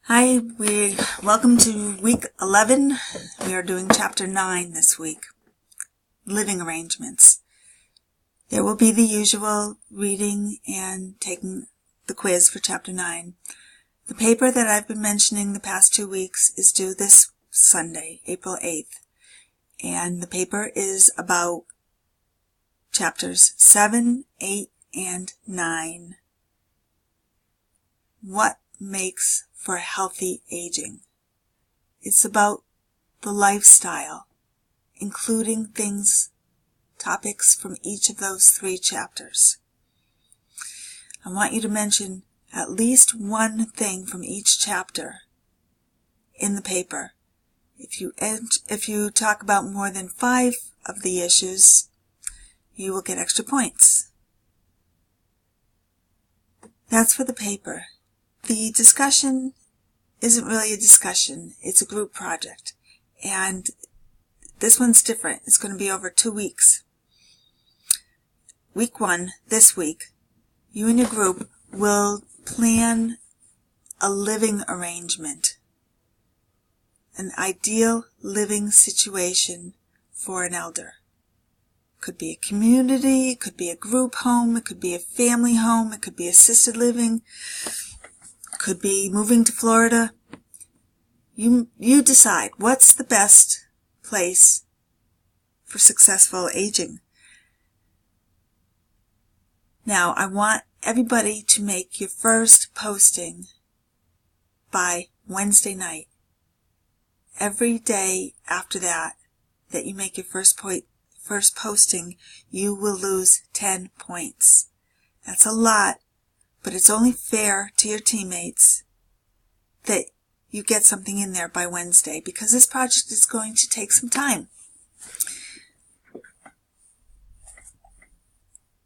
Hi, welcome to week 11. We are doing chapter 9 this week, living arrangements. There will be the usual reading and taking the quiz for chapter 9. The paper that I've been mentioning the past 2 weeks is due this Sunday, April 8th. And the paper is about chapters 7, 8, and 9. What makes for healthy aging? It's about the lifestyle, including topics from each of those 3 chapters. I want you to mention at least one thing from each chapter in the paper. If you talk about more than 5 of the issues, you will get extra points. That's for the paper. The discussion isn't really a discussion, it's a group project. And this one's different. It's going to be over 2 weeks. Week 1, this week, you and your group will plan a living arrangement, an ideal living situation for an elder. Could be a community, it could be a group home, it could be a family home, it could be assisted living, could be moving to Florida. You decide what's the best place for successful aging. Now, I want everybody to make your first posting by Wednesday night. Every day after that you make your first posting, you will lose 10 points. That's a lot. But it's only fair to your teammates that you get something in there by Wednesday, because this project is going to take some time.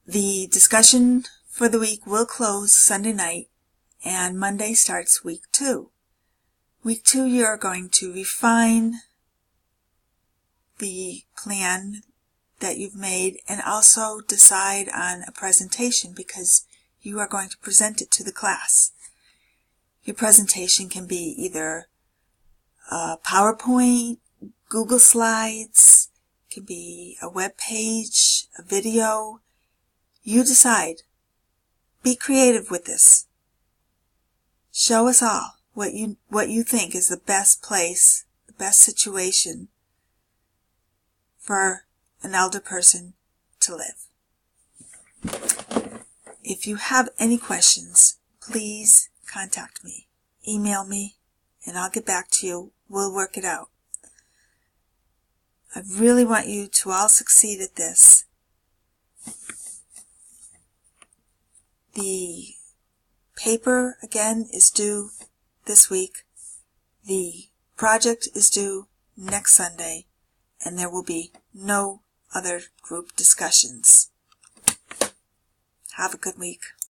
The discussion for the week will close Sunday night, and Monday starts week 2. Week 2, you're going to refine the plan that you've made and also decide on a presentation, because you are going to present it to the class. Your presentation can be either a PowerPoint, Google Slides, it can be a web page, a video. You decide. Be creative with this. Show us all what you think is the best place, the best situation for an elder person to live. If you have any questions, please contact me. Email me, and I'll get back to you. We'll work it out. I really want you to all succeed at this. The paper, again, is due this week. The project is due next Sunday, and there will be no other group discussions. Have a good week.